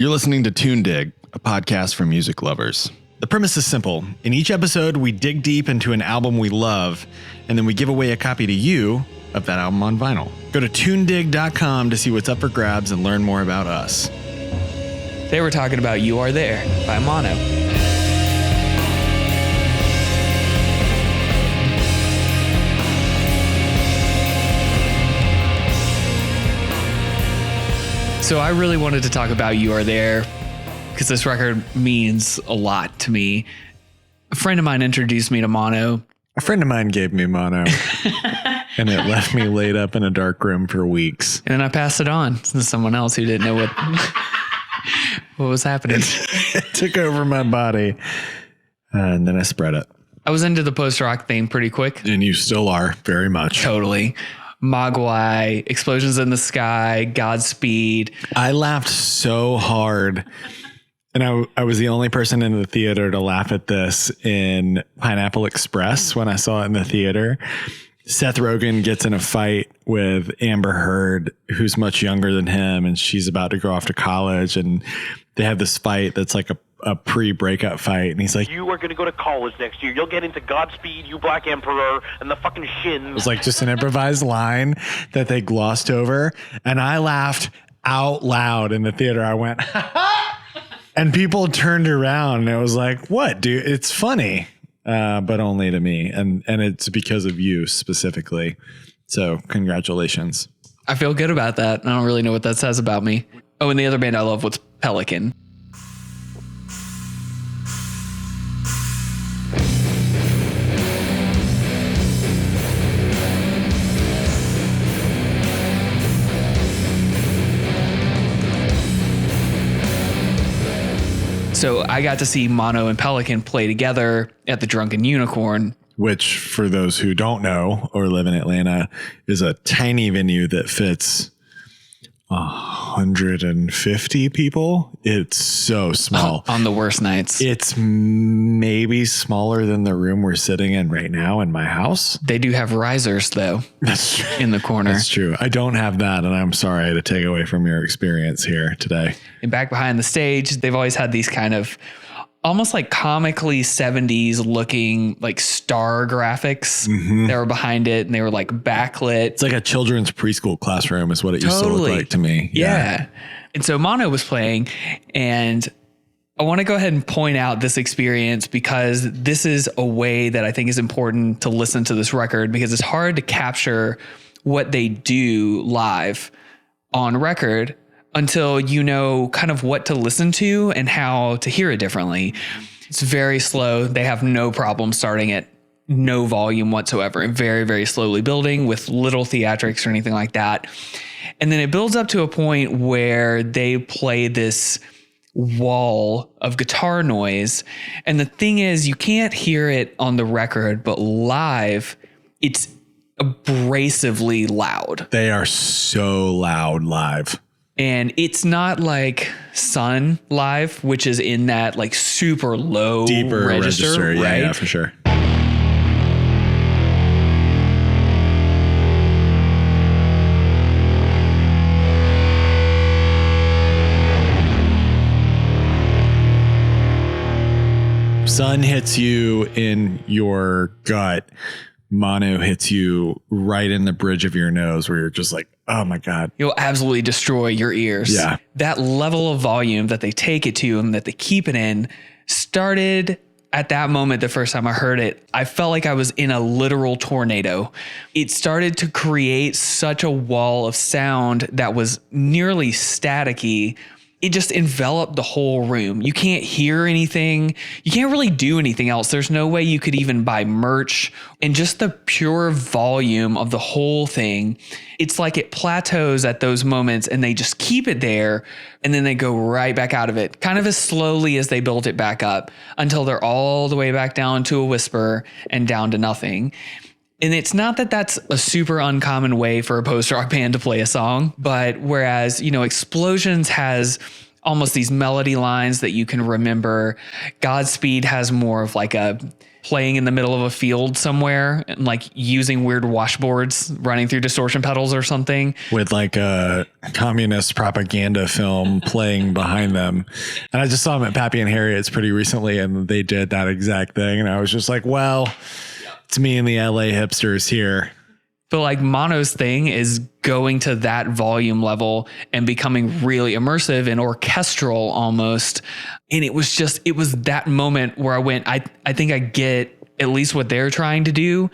You're listening to Tune Dig, a podcast for music lovers. The premise is simple. In each episode, we dig deep into an album we love, and then we give away a copy to you of that album on vinyl. Go to tunedig.com to see what's up for grabs and learn more about us. They were talking about You Are There by Mono. So I really wanted to talk about You Are There because this record means a lot to me. A friend of mine introduced me to Mono. A friend of mine gave me Mono, and it left me laid up in a dark room for weeks. And then I passed it on to someone else who didn't know what was happening. It took over my body, and then I spread it. I was into the post-rock thing pretty quick. And you still are, very much. Totally. Mogwai, Explosions in the Sky, Godspeed. I laughed so hard. And I was the only person in the theater to laugh at this in Pineapple Express when I saw it in the theater. Seth Rogen gets in a fight with Amber Heard, who's much younger than him, and she's about to go off to college. And they have this fight that's like a pre-breakup fight. And he's like, "You are going to go to college next year. You'll get into Godspeed, You Black Emperor, and the fucking Shins." It was like just an improvised line that they glossed over. And I laughed out loud in the theater. I went, and people turned around and it was like, "What, dude? It's funny." But only to me. And it's because of you specifically. So congratulations. I feel good about that. I don't really know what that says about me. Oh, and the other band I love was Pelican. So I got to see Mono and Pelican play together at the Drunken Unicorn. Which, for those who don't know or live in Atlanta, is a tiny venue that fits 150 people. It's so small. On the worst nights. It's maybe smaller than the room we're sitting in right now in my house. They do have risers, though, in the corner. That's true. I don't have that, and I'm sorry to take away from your experience here today. And back behind the stage, they've always had these kind of almost like comically 70s looking like star graphics that were behind it, and they were like backlit. It's like a children's preschool classroom is what it used to look like to me. Yeah. And so Mono was playing, and I want to go ahead and point out this experience because this is a way that I think is important to listen to this record, because it's hard to capture what they do live on record until you know kind of what to listen to and how to hear it differently. It's very slow. They have no problem starting at no volume whatsoever, and very, very slowly building with little theatrics or anything like that. And then it builds up to a point where they play this wall of guitar noise. And the thing is, you can't hear it on the record, but live, it's abrasively loud. They are so loud live. And it's not like Sun live, which is in that like super low deeper register, right? Yeah, for sure. Sun hits you in your gut. Mono hits you right in the bridge of your nose, where you're just like, oh my God. You'll absolutely destroy your ears. Yeah. That level of volume that they take it to and that they keep it in started at that moment. The first time I heard it, I felt like I was in a literal tornado. It started to create such a wall of sound that was nearly staticky. It just enveloped the whole room. You can't hear anything. You can't really do anything else. There's no way you could even buy merch. And just the pure volume of the whole thing, it's like it plateaus at those moments and they just keep it there. And then they go right back out of it, kind of as slowly as they built it back up, until they're all the way back down to a whisper and down to nothing. And it's not that that's a super uncommon way for a post-rock band to play a song, but whereas, Explosions has almost these melody lines that you can remember. Godspeed has more of like a playing in the middle of a field somewhere and like using weird washboards running through distortion pedals or something. With like a communist propaganda film playing behind them. And I just saw them at Pappy and Harriet's pretty recently, and they did that exact thing. And I was just like, well, it's me and the LA hipsters here. But like Mono's thing is going to that volume level and becoming really immersive and orchestral almost. And it was that moment where I went, I think I get at least what they're trying to do.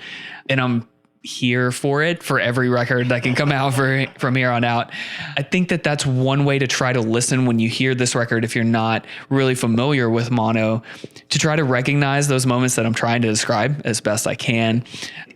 And I'm here for it for every record that can come out from here on out. I think that that's one way to try to listen when you hear this record, if you're not really familiar with Mono, to try to recognize those moments that I'm trying to describe as best I can.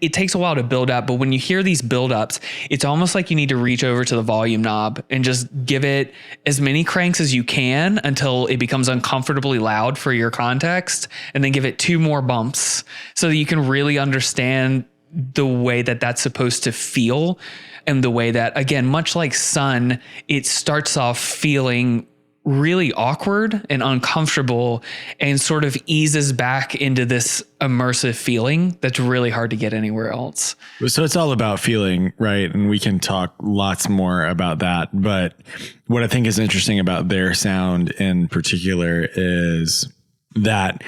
It takes a while to build up, but when you hear these buildups, it's almost like you need to reach over to the volume knob and just give it as many cranks as you can until it becomes uncomfortably loud for your context, and then give it 2 more bumps so that you can really understand the way that that's supposed to feel, and the way that, again, much like Sun, it starts off feeling really awkward and uncomfortable and sort of eases back into this immersive feeling that's really hard to get anywhere else. So it's all about feeling, right? And we can talk lots more about that. But what I think is interesting about their sound in particular is that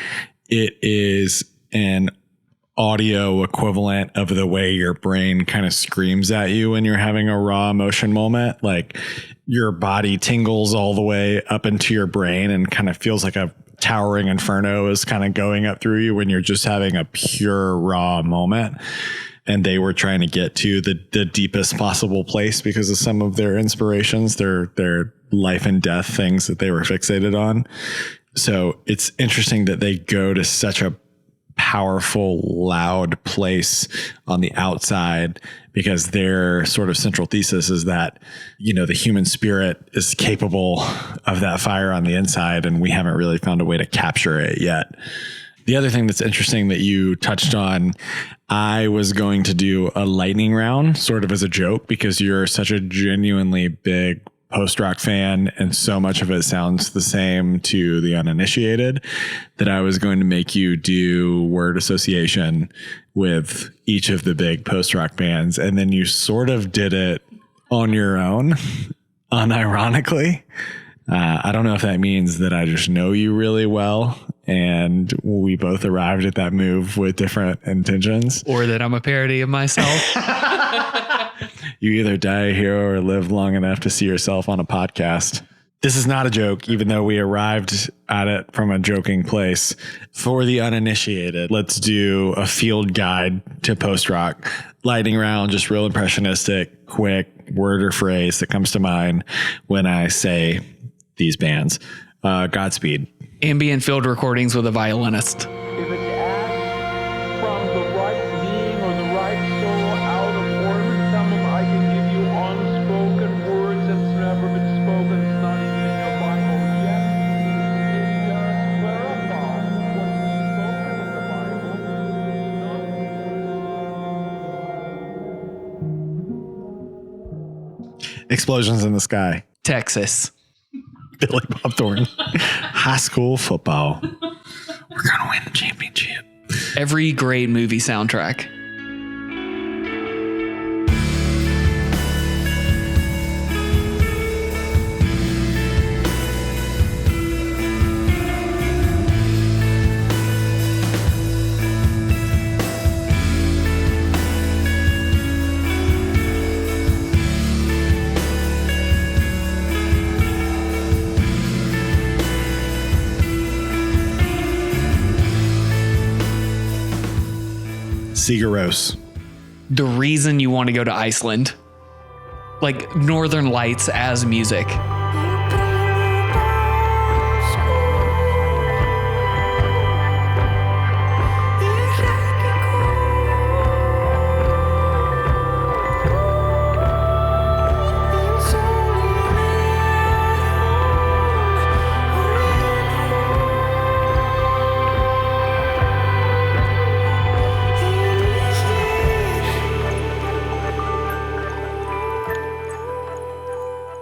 it is an audio equivalent of the way your brain kind of screams at you when you're having a raw emotion moment. Like your body tingles all the way up into your brain and kind of feels like a towering inferno is kind of going up through you when you're just having a pure raw moment. And they were trying to get to the deepest possible place because of some of their inspirations, their life and death things that they were fixated on. So it's interesting that they go to such a powerful, loud place on the outside, because their sort of central thesis is that, you know, the human spirit is capable of that fire on the inside, and we haven't really found a way to capture it yet. The other thing that's interesting that you touched on, I was going to do a lightning round sort of as a joke, because you're such a genuinely big post-rock fan and so much of it sounds the same to the uninitiated, that I was going to make you do word association with each of the big post-rock bands. And then you sort of did it on your own, unironically. I don't know if that means that I just know you really well and we both arrived at that move with different intentions, or that I'm a parody of myself. You either die a hero or live long enough to see yourself on a podcast. This is not a joke, even though we arrived at it from a joking place. For the uninitiated, let's do a field guide to post-rock. Lightning round, just real impressionistic, quick word or phrase that comes to mind when I say these bands. Godspeed. Ambient field recordings with a violinist. If it's asked from the right being or the right soul out of order, some of them I can give you unspoken words that's never been spoken. It's not even in your Bible yet. It does clarify what's been spoken in the Bible. Explosions in the Sky. Texas. Billy Bob Thornton. High school football. We're going to win the championship. Every great movie soundtrack. Sigur Rós. The reason you want to go to Iceland. Like Northern Lights as music.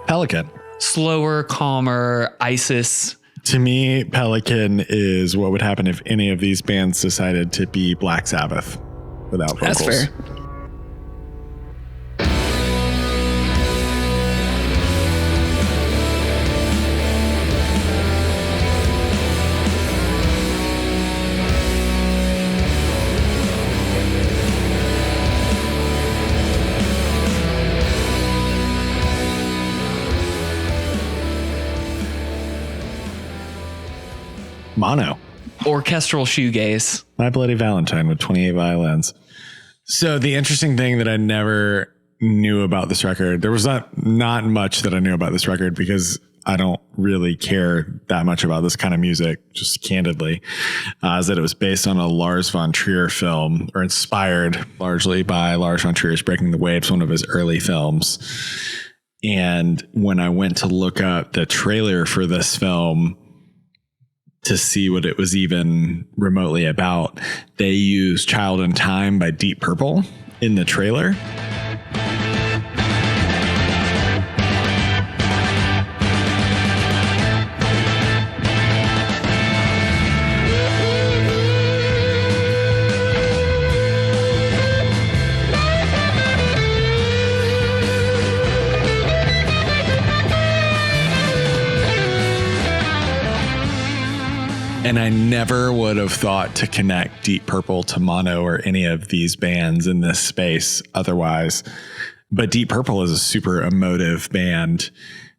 Pelican. slower, calmer ISIS. To me, Pelican is what would happen if any of these bands decided to be Black Sabbath without vocals. That's fair. Mono. Orchestral shoegaze. My Bloody Valentine with 28 violins. So the interesting thing that I never knew about this record, there was not much that I knew about this record because I don't really care that much about this kind of music, just candidly, is that it was based on a Lars von Trier film, or inspired largely by Lars von Trier's Breaking the Waves, one of his early films. And when I went to look up the trailer for this film to see what it was even remotely about, they used Child in Time by Deep Purple in the trailer. And I never would have thought to connect Deep Purple to Mono or any of these bands in this space otherwise. But Deep Purple is a super emotive band.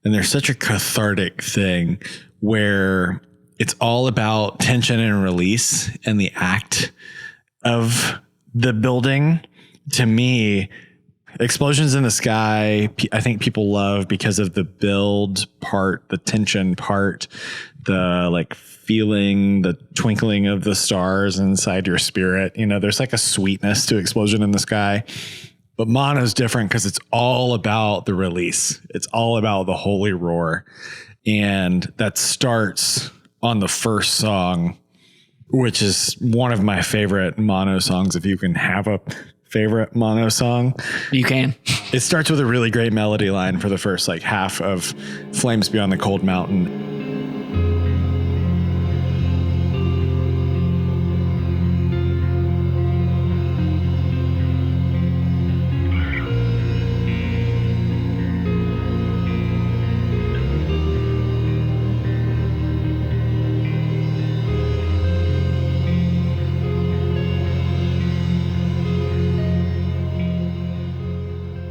And there's such a cathartic thing where it's all about tension and release and the act of the building. To me, Explosions in the Sky, I think people love because of the build part, the tension part, the like feeling, the twinkling of the stars inside your spirit. You know, there's like a sweetness to Explosion in the Sky. But Mono's different because it's all about the release. It's all about the holy roar. And that starts on the first song, which is one of my favorite Mono songs. If you can have a favorite Mono song, You can. it starts with a really great melody line for the first like half of Flames Beyond the Cold Mountain.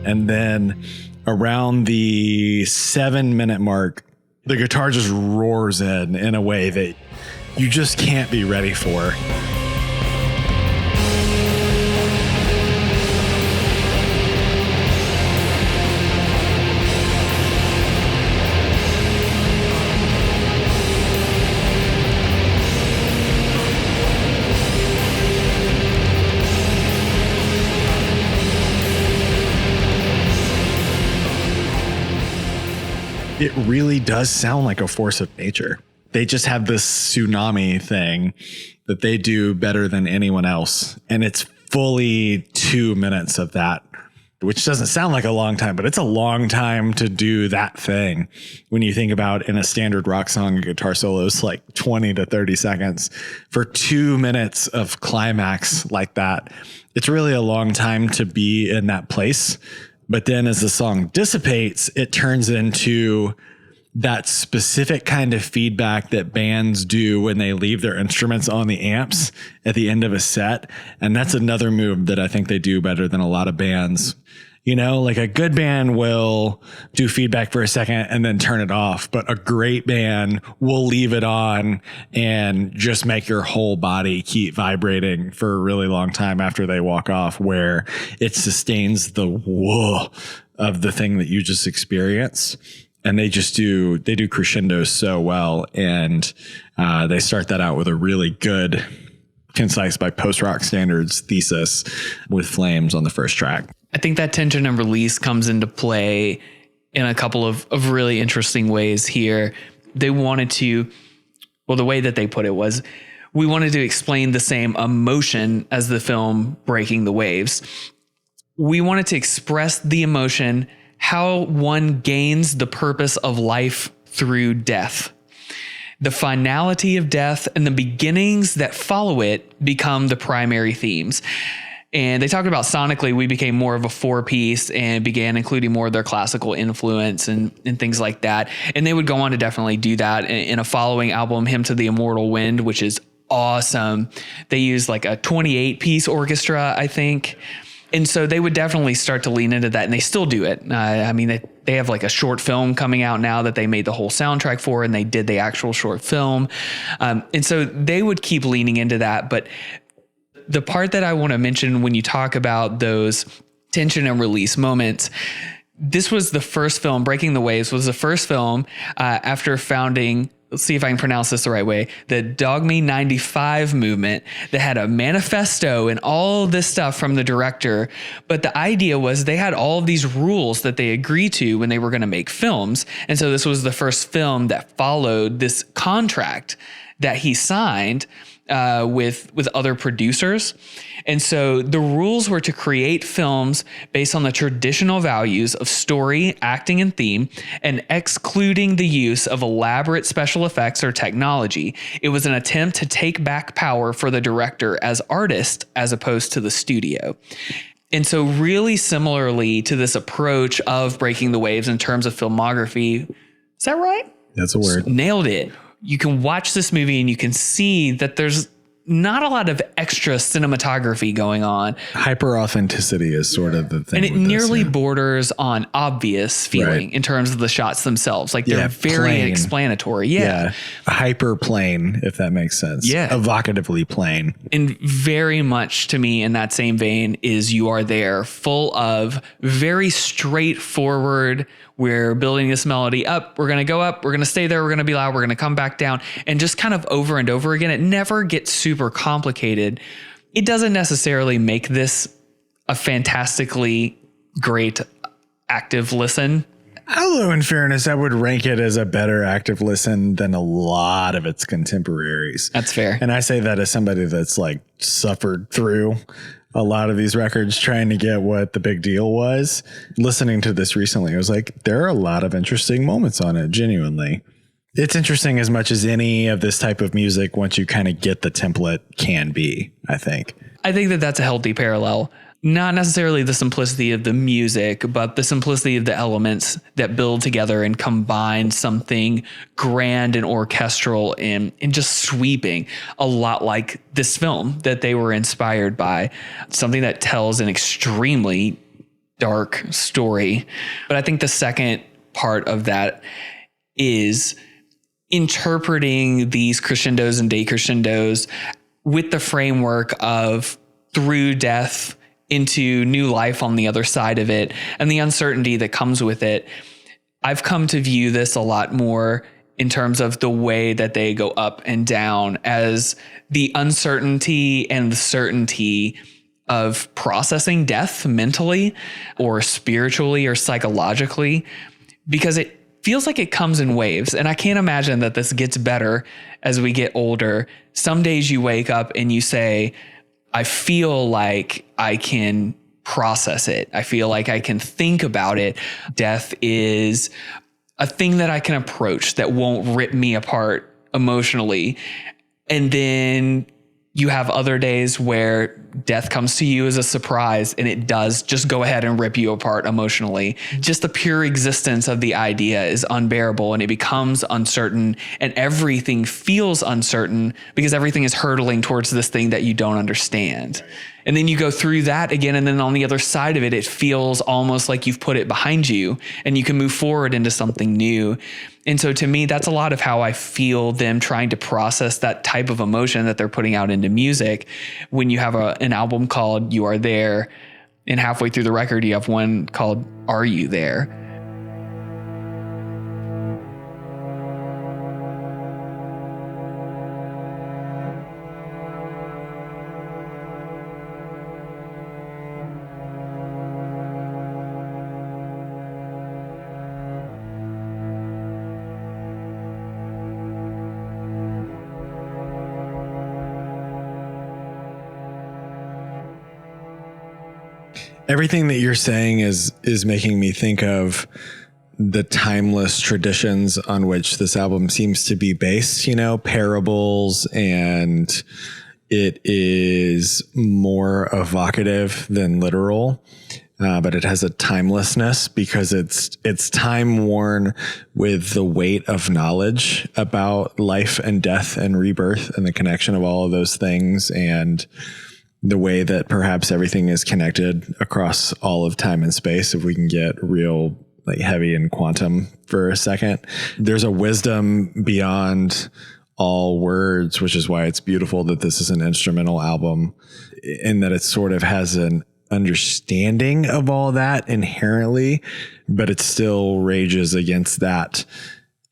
And then around the 7-minute mark, the guitar just roars in a way that you just can't be ready for. It really does sound like a force of nature. They just have this tsunami thing that they do better than anyone else. And it's fully 2 minutes of that, which doesn't sound like a long time, but it's a long time to do that thing. When you think about in a standard rock song, a guitar solo is like 20 to 30 seconds. For 2 minutes of climax like that, it's really a long time to be in that place. But then as the song dissipates, it turns into that specific kind of feedback that bands do when they leave their instruments on the amps at the end of a set. And that's another move that I think they do better than a lot of bands. You know, like a good band will do feedback for a second and then turn it off. But a great band will leave it on and just make your whole body keep vibrating for a really long time after they walk off, where it sustains the whoa of the thing that you just experienced. And they do crescendos so well. And they start that out with a really good, concise by post-rock standards, Thesis with Flames on the first track. I think that tension and release comes into play in a couple of really interesting ways here. They wanted to, well, the way that they put it was, we wanted to explain the same emotion as the film Breaking the Waves. We wanted to express the emotion how one gains the purpose of life through death. The finality of death and the beginnings that follow it become the primary themes. And they talked about sonically, we became more of a 4-piece and began including more of their classical influence and things like that. And they would go on to definitely do that in a following album, Hymn to the Immortal Wind, which is awesome. They use like a 28-piece orchestra, I think. And so they would definitely start to lean into that, and they still do it. I mean, they have like a short film coming out now that they made the whole soundtrack for, and they did the actual short film. And so they would keep leaning into that. But the part that I want to mention when you talk about those tension and release moments, this was the first film, Breaking the Waves was the first film after founding, let's see if I can pronounce this the right way, the Dogme 95 movement that had a manifesto and all this stuff from the director. But the idea was they had all of these rules that they agreed to when they were going to make films. And so this was the first film that followed this contract that he signed with other producers. And so the rules were to create films based on the traditional values of story, acting, and theme, and excluding the use of elaborate special effects or technology. It was an attempt to take back power for the director as artist as opposed to the studio. And so really similarly to this approach of Breaking the Waves in terms of filmography, is that right? That's a word. Nailed it. You can watch this movie and you can see that there's not a lot of extra cinematography going on. Hyper authenticity is sort of the thing. And it nearly borders on obvious feeling in terms of the shots themselves. Like they're very plain. Explanatory. Yeah. Hyper plain, if that makes sense. Yeah. Evocatively plain. And very much to me in that same vein is You Are There, full of very straightforward, we're building this melody up, we're going to go up, we're going to stay there, we're going to be loud, we're going to come back down, and just kind of over and over again. It never gets super complicated. It doesn't necessarily make this a fantastically great active listen. Although in fairness, I would rank it as a better active listen than a lot of its contemporaries. That's fair. And I say that as somebody that's like suffered through a lot of these records trying to get what the big deal was. Listening to this recently, I was like, there are a lot of interesting moments on it, genuinely. It's interesting as much as any of this type of music, once you kind of get the template, can be, I think. I think that that's a healthy parallel. Not necessarily the simplicity of the music, but the simplicity of the elements that build together and combine something grand and orchestral and just sweeping, a lot like this film that they were inspired by, something that tells an extremely dark story. But I think the second part of that is interpreting these crescendos and decrescendos with the framework of through death into new life on the other side of it and the uncertainty that comes with it. I've come to view this a lot more in terms of the way that they go up and down as the uncertainty and the certainty of processing death mentally or spiritually or psychologically, because it feels like it comes in waves. And I can't imagine that this gets better as we get older. Some days you wake up and you say, I feel like I can process it. I feel like I can think about it. Death is a thing that I can approach that won't rip me apart emotionally. And then you have other days where death comes to you as a surprise and it does just go ahead and rip you apart emotionally. Just the pure existence of the idea is unbearable and it becomes uncertain and everything feels uncertain because everything is hurtling towards this thing that you don't understand. And then you go through that again. And then on the other side of it, it feels almost like you've put it behind you and you can move forward into something new. And so to me, that's a lot of how I feel them trying to process that type of emotion that they're putting out into music. When you have an album called You Are There, and halfway through the record, you have one called Are You There? Everything that you're saying is making me think of the timeless traditions on which this album seems to be based, parables, and it is more evocative than literal. But it has a timelessness because it's time worn with the weight of knowledge about life and death and rebirth and the connection of all of those things, and the way that perhaps everything is connected across all of time and space. If we can get real heavy and quantum for a second, there's a wisdom beyond all words, which is why it's beautiful that this is an instrumental album, in that it sort of has an understanding of all that inherently, but it still rages against that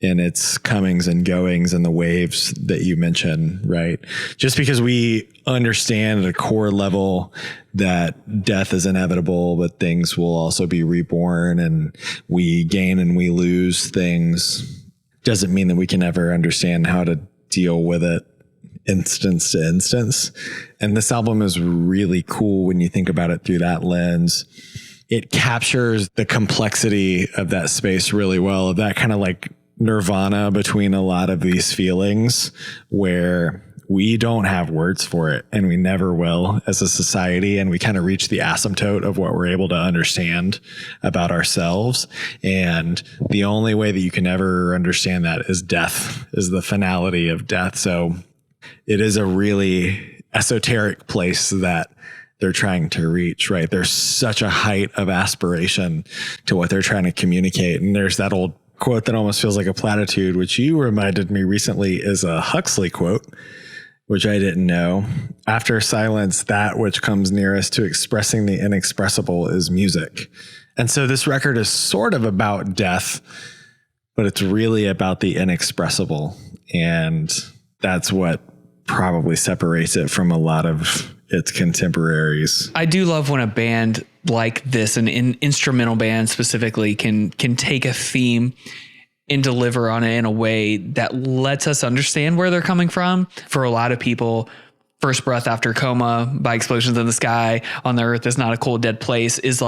in its comings and goings and the waves that you mentioned, right? Just because we understand at a core level that death is inevitable, but things will also be reborn, and we gain and we lose things, doesn't mean that we can ever understand how to deal with it instance to instance. And this album is really cool when you think about it through that lens. It captures the complexity of that space really well, of that kind of nirvana between a lot of these feelings, where we don't have words for it and we never will as a society. And we kind of reach the asymptote of what we're able to understand about ourselves. And the only way that you can ever understand that is death, is the finality of death. So it is a really esoteric place that they're trying to reach, right? There's such a height of aspiration to what they're trying to communicate. And there's that old quote that almost feels like a platitude, which you reminded me recently is a Huxley quote, which I didn't know. After silence, that which comes nearest to expressing the inexpressible is music. And so this record is sort of about death, but it's really about the inexpressible. And that's what probably separates it from a lot of its contemporaries. I do love when a band like this, an instrumental band specifically, can take a theme and deliver on it in a way that lets us understand where they're coming from. For a lot of people, First Breath After Coma by Explosions in the Sky, On the Earth Is Not a Cold Dead Place is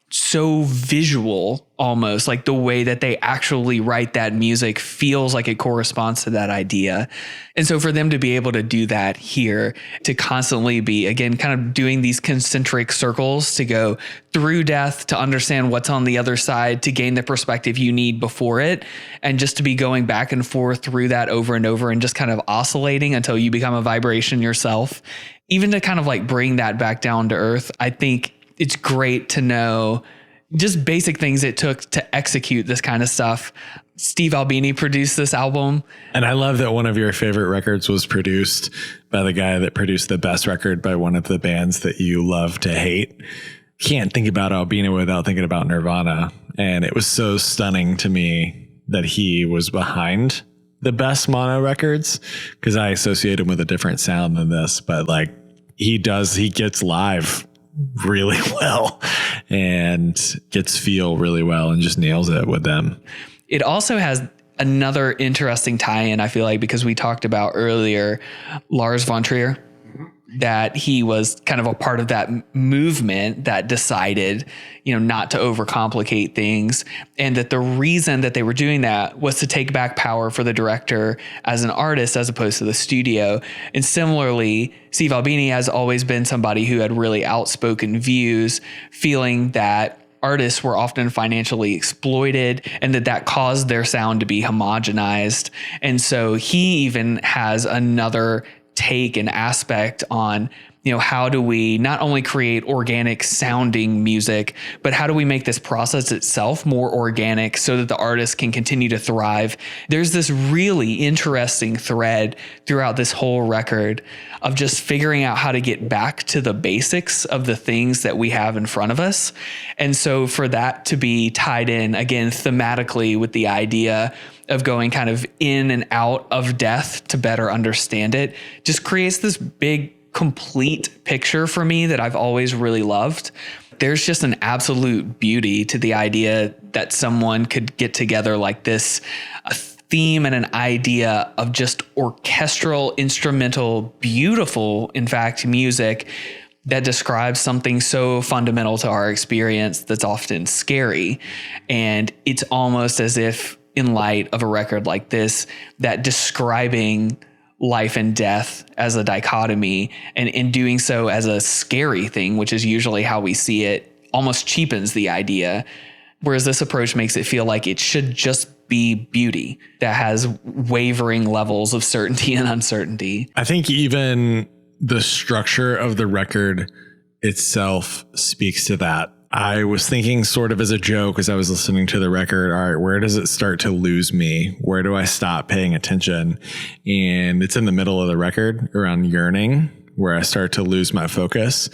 so visual, almost like the way that they actually write that music feels like it corresponds to that idea. And so for them to be able to do that here, to constantly be, again, kind of doing these concentric circles to go through death, to understand what's on the other side, to gain the perspective you need before it, and just to be going back and forth through that over and over and just kind of oscillating until you become a vibration yourself, even to kind of bring that back down to earth. I think it's great to know just basic things it took to execute this kind of stuff. Steve Albini produced this album. And I love that one of your favorite records was produced by the guy that produced the best record by one of the bands that you love to hate. Can't think about Albini without thinking about Nirvana. And it was so stunning to me that he was behind the best mono records, because I associate him with a different sound than this, but he gets live really well and gets feel really well and just nails it with them. It also has another interesting tie-in, I feel like, because we talked about earlier Lars von Trier, that he was kind of a part of that movement that decided, not to overcomplicate things. And that the reason that they were doing that was to take back power for the director as an artist, as opposed to the studio. And similarly, Steve Albini has always been somebody who had really outspoken views, feeling that artists were often financially exploited and that caused their sound to be homogenized. And so he even has another take and aspect on, how do we not only create organic sounding music, but how do we make this process itself more organic so that the artist can continue to thrive? There's this really interesting thread throughout this whole record of just figuring out how to get back to the basics of the things that we have in front of us. And so for that to be tied in, again, thematically with the idea of going kind of in and out of death to better understand it, just creates this big, complete picture for me that I've always really loved. There's just an absolute beauty to the idea that someone could get together like this, a theme and an idea of just orchestral, instrumental, beautiful, in fact, music that describes something so fundamental to our experience that's often scary. And it's almost as if, in light of a record like this, that describing life and death as a dichotomy, and in doing so as a scary thing, which is usually how we see it, almost cheapens the idea. Whereas this approach makes it feel like it should just be beauty that has wavering levels of certainty and uncertainty. I think even the structure of the record itself speaks to that. I was thinking sort of as a joke as I was listening to the record, all right, where does it start to lose me? Where do I stop paying attention? And it's in the middle of the record around yearning, where I start to lose my focus.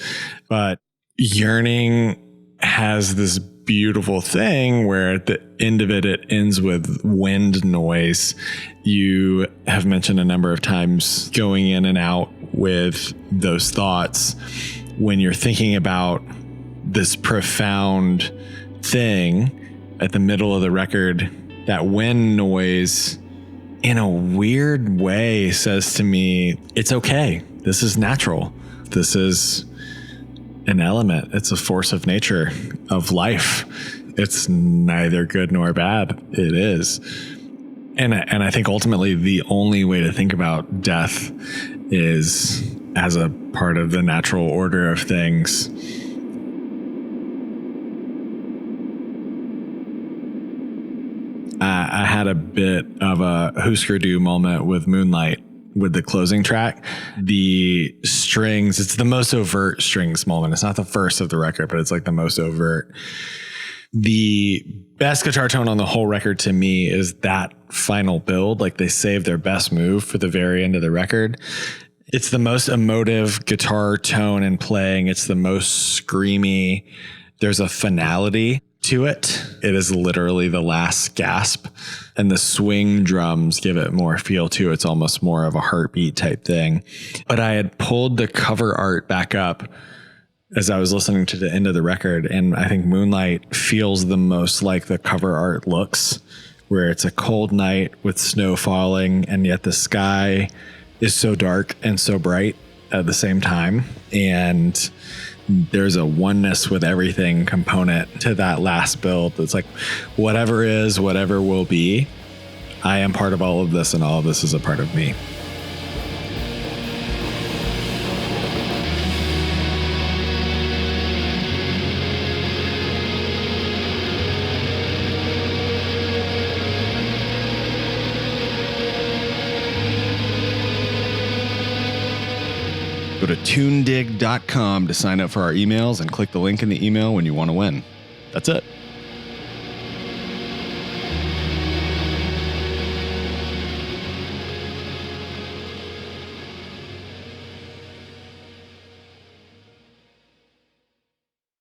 But yearning has this beautiful thing where at the end of it, it ends with wind noise. You have mentioned a number of times going in and out with those thoughts when you're thinking about this profound thing at the middle of the record. That wind noise in a weird way says to me, it's okay. This is natural. This is an element. It's a force of nature, of life. It's neither good nor bad. It is. And I think ultimately the only way to think about death is as a part of the natural order of things. I had a bit of a Huxley moment with Moonlight, with the closing track. The strings, it's the most overt strings moment. It's not the first of the record, but it's like the most overt. The best guitar tone on the whole record to me is that final build. Like, they saved their best move for the very end of the record. It's the most emotive guitar tone and playing. It's the most screamy. There's a finality to it. It is literally the last gasp, and the swing drums give it more feel to. It's almost more of a heartbeat type thing. But I had pulled the cover art back up as I was listening to the end of the record, and I think Moonlight feels the most like the cover art looks, where it's a cold night with snow falling, and yet the sky is so dark and so bright at the same time. And there's a oneness with everything component to that last build. It's like, whatever is, whatever will be, I am part of all of this, and all of this is a part of me. Go to tunedig.com to sign up for our emails and click the link in the email when you want to win. That's it.